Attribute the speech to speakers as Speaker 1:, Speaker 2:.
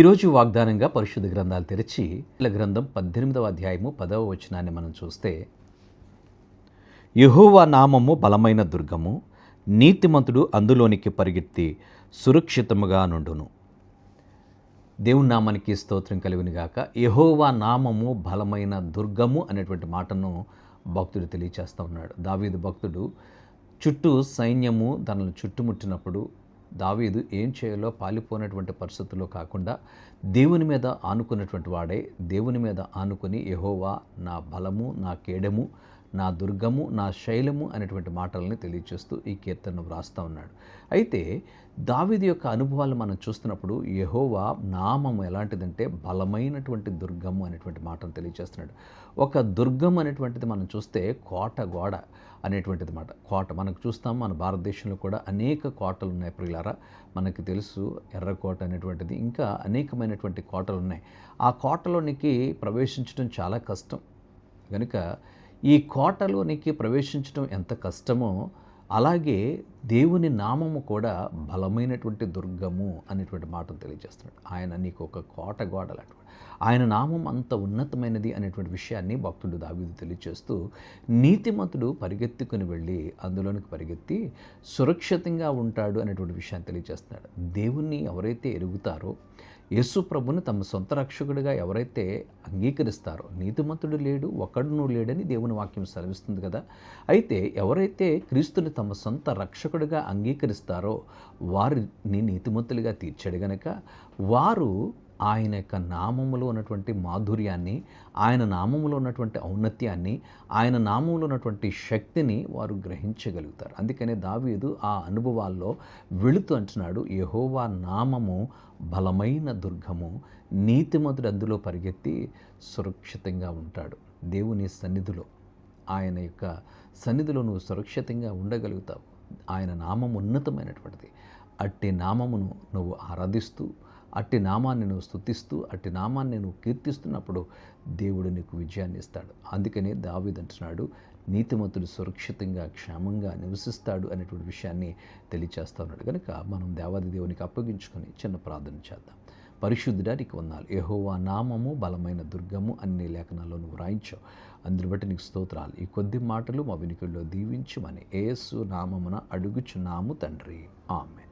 Speaker 1: ఈరోజు వాగ్దానంగా పరిశుద్ధ గ్రంథాలు తెరిచి గ్రంథం 18వ అధ్యాయము 10వ వచనాన్ని మనం చూస్తే, యెహోవా నామము బలమైన దుర్గము, నీతిమంతుడు అందులోనికి పరిగెత్తి సురక్షితముగా నుండును. దేవుని నామానికి స్తోత్రం కలుగును గాక. యెహోవా నామము బలమైన దుర్గము అనేటువంటి మాటను భక్తుడు తెలియచేస్తూ ఉన్నాడు. దావీదు భక్తుడు చుట్టూ సైన్యము తనను చుట్టుముట్టినప్పుడు దావీదు ఏం చేయాలో పాలిపోయినటువంటి పరిస్థితుల్లో కాకుండా దేవుని మీద ఆనుకున్నటువంటి వాడే దేవుని మీద ఆనుకొని యెహోవా నా బలము, నా కేడము, నా దుర్గము, నా శైలము అనేటువంటి మాటలని తెలియచేస్తూ ఈ కీర్తనను వ్రాస్తూ ఉన్నాడు. అయితే దావీదు యొక్క అనుభవాలు మనం చూస్తున్నప్పుడు యెహోవా నామము ఎలాంటిదంటే బలమైనటువంటి దుర్గము అనేటువంటి మాటను తెలియచేస్తున్నాడు. ఒక దుర్గం అనేటువంటిది మనం చూస్తే కోట గోడ అనేటువంటిది మాట. కోట మనకు చూస్తాం, మన భారతదేశంలో కూడా అనేక కోటలు ఉన్నాయి ప్రియులారా. మనకి తెలుసు ఎర్రకోట అనేటువంటిది, ఇంకా అనేకమైనటువంటి కోటలు ఉన్నాయి. ఆ కోటలోనికి ప్రవేశించడం చాలా కష్టం. కనుక ఈ కోటలోనికి ప్రవేశించడం ఎంత కష్టమో అలాగే దేవుని నామము కూడా బలమైనటువంటి దుర్గము అనేటువంటి మాటను తెలియజేస్తున్నాడు. ఆయన నీకు ఒక కోట గోడలాంటి, ఆయన నామం అంత ఉన్నతమైనది అనేటువంటి విషయాన్ని భక్తుడు దావీదు తెలియజేస్తూ, నీతిమంతుడు పరిగెత్తుకుని వెళ్ళి అందులోనికి పరిగెత్తి సురక్షితంగా ఉంటాడు అనేటువంటి విషయాన్ని తెలియజేస్తున్నాడు. దేవుణ్ణి ఎవరైతే ఎరుగుతారో, యేసు ప్రభుని తమ సొంత రక్షకుడిగా ఎవరైతే అంగీకరిస్తారో, నీతిమంతుడు లేడు ఒక్కడునూ లేడని దేవుని వాక్యం సెలవిస్తుంది కదా. అయితే ఎవరైతే క్రీస్తుని తమ సొంత రక్షకుడిగా అంగీకరిస్తారో వారిని నీతిమంతులుగా తీర్చాడు గనక వారు ఆయన యొక్క నామములో ఉన్నటువంటి మాధుర్యాన్ని, ఆయన నామములో ఉన్నటువంటి ఔన్నత్యాన్ని, ఆయన నామంలో ఉన్నటువంటి శక్తిని వారు గ్రహించగలుగుతారు. అందుకనే దావీదు ఆ అనుభవాల్లో వెళుతూ అంటున్నాడు, యెహోవా నామము బలమైన దుర్గము, నీతిమంతుడు అందులో పరిగెత్తి సురక్షితంగా ఉంటాడు. దేవుని సన్నిధిలో, ఆయన యొక్క సన్నిధిలో నువ్వు సురక్షితంగా ఉండగలుగుతావు. ఆయన నామం ఉన్నతమైనటువంటిది. అట్టి నామమును నువ్వు ఆరాధిస్తూ, అట్టి నామాన్ని నువ్వు స్తుతిస్తూ, అట్టి నామాన్ని నువ్వు కీర్తిస్తున్నప్పుడు దేవుడు నీకు విజయాన్ని ఇస్తాడు. అందుకనే దావీదు అంటున్నాడు, నీతిమంతుడు సురక్షితంగా క్షేమంగా నివసిస్తాడు అనేటువంటి విషయాన్ని తెలియచేస్తూ ఉన్నాడు. కనుక మనం దేవాది దేవునికి అప్పగించుకొని చిన్న ప్రార్థన చేద్దాం. పరిశుద్ధుడా నీకు వందనాలు. యెహోవా నామము బలమైన దుర్గము అన్ని లేఖనాల్లో నువ్వు రాయించావు. అందుని బట్టి నీకు స్తోత్రాలు. ఈ కొద్ది మాటలు మా వినికిడిలో దీవించమని యేసు నామమున అడుగుచున్నాము తండ్రి. ఆమేన్.